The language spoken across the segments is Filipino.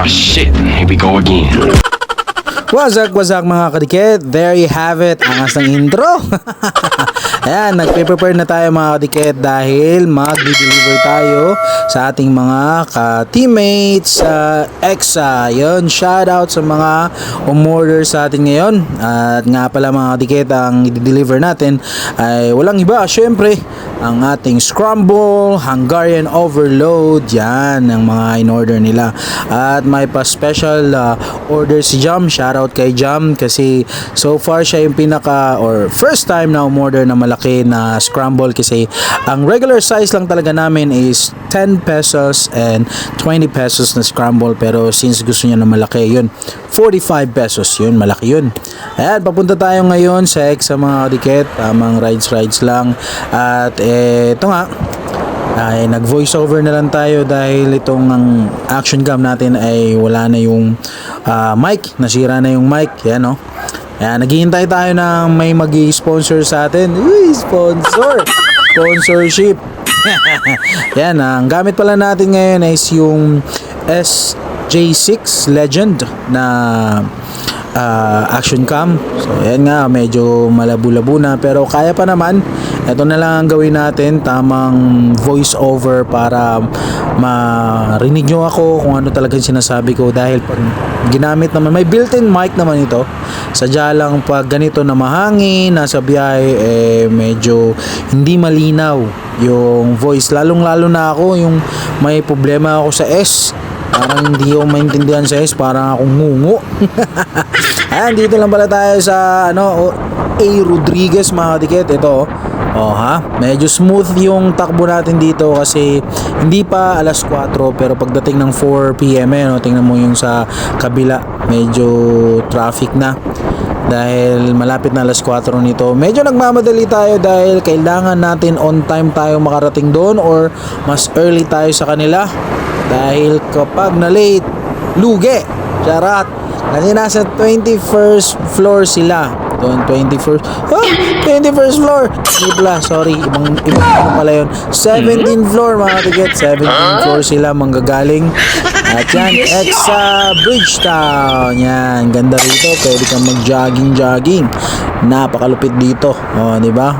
Ah, shit. Here we go again. What's up mga kadikit? There you have it, angas ng intro. Ayan, nagpe-prepare na tayo mga kadikit dahil mag-deliver tayo sa ating mga ka-teammates sa EXA. Yun, shoutout sa mga umorder sa atin ngayon. At nga pala mga kadikit, ang i-deliver natin ay walang iba, syempre, ang ating Scramble, Hungarian Overload. Yan, ang mga in-order nila. At may pa-special order si Jam. Shoutout kay Jam kasi so far siya yung first time na umorder na malaki na scramble kasi ang regular size lang talaga namin is 10 pesos and 20 pesos na scramble, pero since gusto niya na malaki, yun 45 pesos, yun malaki yun. Ayan, papunta tayo ngayon sa EXA mga kadikit, tamang rides lang. At ito nga ay nag voice over na lang tayo dahil itong ang action cam natin ay wala na yung mic, nasira na yung mic. Yan no. Ayan, naghihintay tayo na may magi-sponsor sa atin. Uy, sponsorship. Yan, ang gamit pala natin ngayon is yung SJ6 Legend na action cam. So ayan nga, medyo malabo-labo na pero kaya pa naman. Ito na lang ang gawin natin, tamang voice over para marinig nyo ako kung ano talagang sinasabi ko, dahil pag ginamit naman, may built-in mic naman ito. Sadya lang pag ganito na mahangin, nasa biyahe, medyo hindi malinaw yung voice. Lalong-lalo na ako, yung may problema ako sa S. Parang hindi ko maintindihan sa S, parang akong ngungu. Ayan, dito lang pala tayo sa A. Rodriguez mga kadikit. Ito medyo smooth yung takbo natin dito kasi hindi pa alas 4, pero pagdating ng 4 PM tingnan mo yung sa kabila, medyo traffic na dahil malapit na alas 4 nito. Medyo nagmamadali tayo dahil kailangan natin on time tayo makarating doon or mas early tayo sa kanila, dahil kapag na late, lugi. Charat. Kasi nasa 21st floor sila. Doon 21st floor. Hindi pala, sorry, ibang pala yun. 17th floor mga tiget. 17th floor sila manggagaling. At yan, EXA Bridgetown. Yan, ganda rito. Pwede kang mag-jogging. Napakalupit dito. Di ba?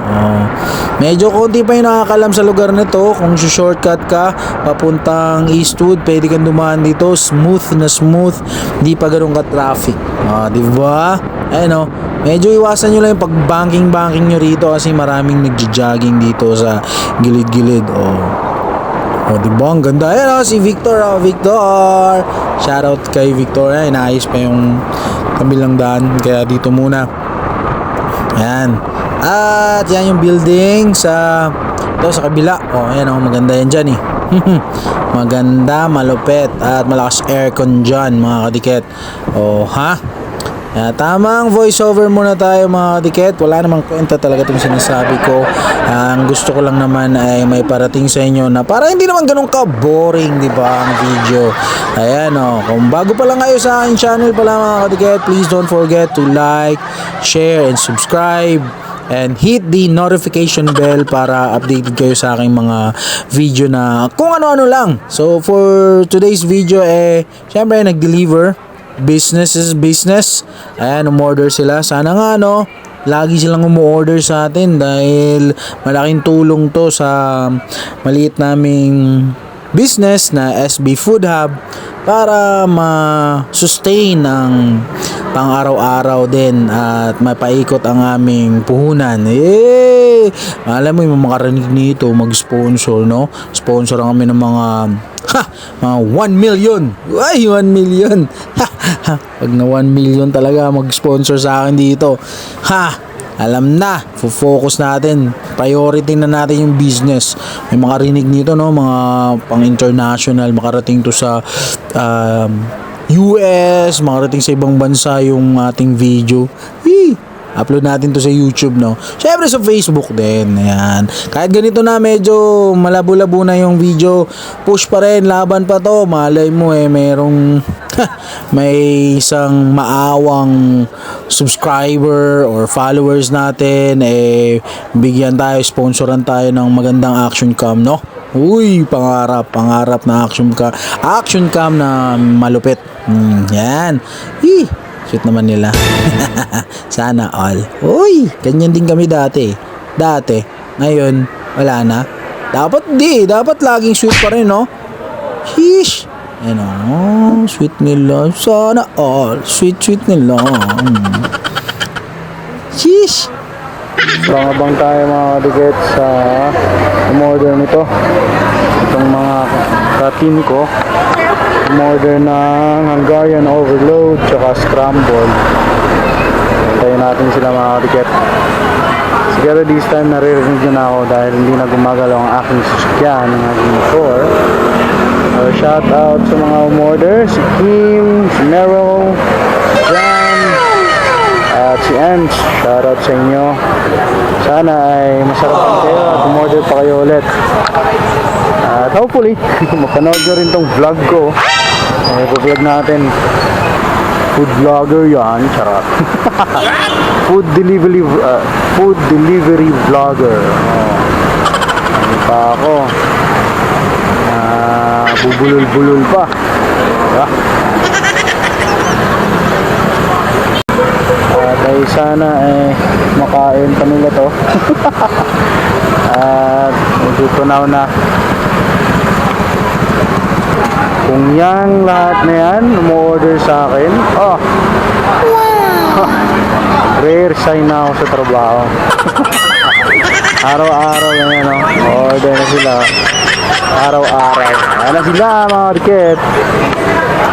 Medyo konti pa yung nakakalam sa lugar nito. Kung shortcut ka papuntang Eastwood, pwede kang dumaan dito. Smooth na smooth. Hindi pa ganun ka-traffic. Di ba? Ayun medyo iwasan nyo lang yung pag-banking nyo rito kasi maraming nagja-jogging dito sa gilid-gilid. Diba? Ang ganda. Ayan si Victor. Victor! Shoutout kay Victor. Inaayos pa yung kabilang daan. Kaya dito muna. Ayan. At yan yung building sa kabila. Ayan maganda yan dyan eh. Maganda, malupet at malakas aircon dyan mga kadikit. Tamang voiceover muna tayo mga kadikit. Wala namang kwenta talaga itong sinasabi ko. Ang gusto ko lang naman ay may parating sa inyo na para hindi naman ganun ka-boring, di ba, ang video. Ayan kung bago pa lang kayo sa aking channel pala mga kadikit, please don't forget to like, share, and subscribe. And hit the notification bell para updated kayo sa aking mga video na kung ano-ano lang. So for today's video syempre nag-deliver. Business is business. Ayan, umorder sila. Sana nga lagi silang umorder sa atin dahil malaking tulong to sa maliit naming business na SB Food Hub para ma-sustain ang pang-araw-araw din at mapaikot ang aming puhunan. Alam mo yung makarinig nito mag-sponsor, sponsor kami ng mga 1 million. Ay, 1 million. Pag na 1 million talaga mag-sponsor sa akin dito. Alam na, focus natin. Priority na natin yung business. May makarinig nito, mga pang-international, makarating to sa US, makarating sa ibang bansa yung ating video. Upload natin to sa YouTube, Syempre sa Facebook din. Ayan. Kahit ganito na medyo malabo-labo na yung video, push pa rin, laban pa to. Malay mo merong may isang maawang subscriber or followers natin, bigyan tayo, sponsoran tayo ng magandang action cam, Uy, pangarap na action cam na malupit. Yan. Shoot naman nila. Sana all. Uy, ganyan din kami dati. Ngayon, wala na. Dapat laging sweet pa rin, no? Sheesh. Ano, sweet nila. Sana all. Sweet nila. Sheesh. Bang tayo mga kadikit sa umorder nito. Itong mga ka-team ko. Umorder ng Hungarian Overload tsaka Scramble. Hintayin natin sila mga kadikit. Siguro this time naririnig nyo na ako dahil hindi na gumagalaw ang aking sasakyan ng aking motor. Shout out sa mga umorder, si Kim, si Meryl, si Jan, at si Ange. Shout out sa inyo. Sana ay masarapan kayo at umorder pa kayo ulit. At hopefully, mapanood nyo rin tong vlog ko. Vlog natin. Food vlogger yan, charot. food delivery vlogger. Ano pa ako? Bubulol-bulol pa. Diba? At ay sana makain pa nila to. At tutunaw na. Kung yan lahat na yan umorder sa akin, re-resign na ako sa trabaho. Araw-araw na yan, order na sila. Araw-araw. Ayan na sila mga market.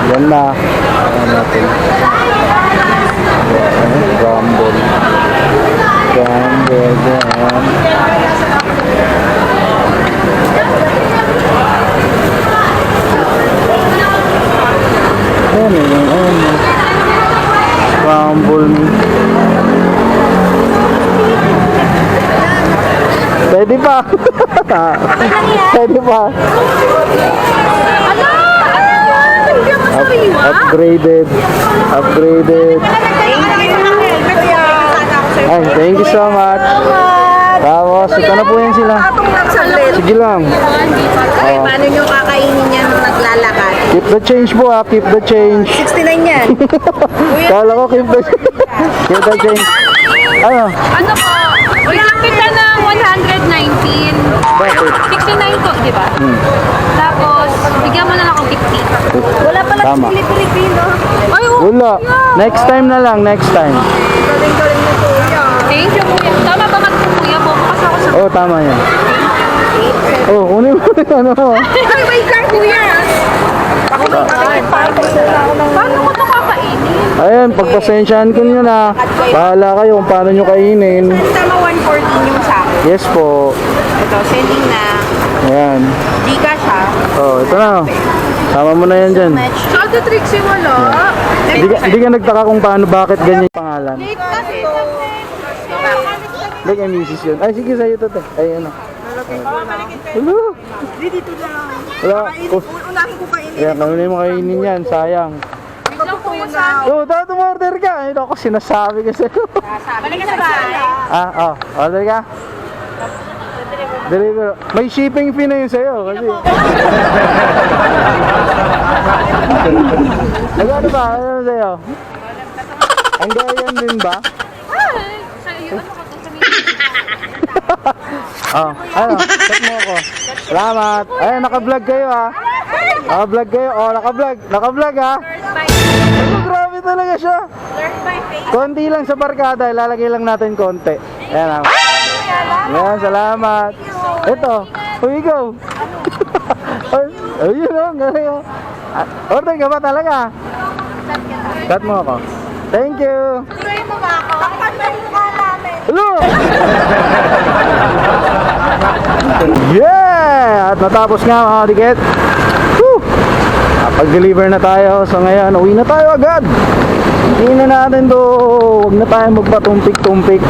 Yan na. Ayan natin. Rumble. Yan. Rumble. Pwede pa. Pwede pa. Upgraded. Ay, thank you so much. Tapos, ito na po yan sila. Sige lang. Paano nyo kakainin yan nung naglalakad? Keep the change po keep the change. 69 yan. Kala ko keep the change. Ano? Ano po? Ulang kita ng 119. Bakit? 69 to, di ba? Tapos, bigyan mo na lang ako 50. Wala pala Tama. Pilipino. Ay, oo. Wala. Next time na lang, next time. Galing-galing na kuya. Thank you, kuya. Tama ba kuya? Bukas ako sa... Oh, tama yan. Oh, unin mo ano. Ay, wait lang kuya. Paano ko ito kakainin? Ayan, pagpasensyahan ko nyo na. Bahala kayo kung paano nyo kainin. Tama 114 yung sa akin. Yes po. Ito, sending na. Ayan. Gcash ha. Oh, ito na. Sama mo na yan dyan. So, the tricks yung wala. Hindi ka nagtaka kung paano, bakit ganyan yung pangalan. Kasi, Like, ay misis yun. Ay, sige, sa'yo to, te. Ay, ano. Hello. dito lang. Wala. Oh, Unahin ko kainin. ayan, kami mo kainin yan. Sayang. Ikaw kuya sa... Oh, dapat umorder ka. Ay, ako, sinasabi ko sa'yo. Balik ka sa bahay. Order ka? Deliver. May shipping fee na yun sa'yo. Kasi... Ano ba? Ano sa'yo? Ang gayan din ba? Sa'yo, ano ko ito? Ano? Check mo ako. Salamat. Ay, naka-vlog kayo Naka-vlog kayo. Naka-vlog Ano, grabe talaga siya. Konti lang sa barkada. Ilalagay lang natin konti. Ayan Ayan, salamat. Ito. Ikaw. Ayun galing Order ka ba talaga? Chat mo ako. Thank you. Tuloy mo ba ako? Bakit ba yung mukha namin? Hello! Yeah! At natapos nga mga dikit. Pag-deliver na tayo. So ngayon, uwi na tayo agad. Hindi na natin to. Huwag na tayo magpatumpik-tumpik.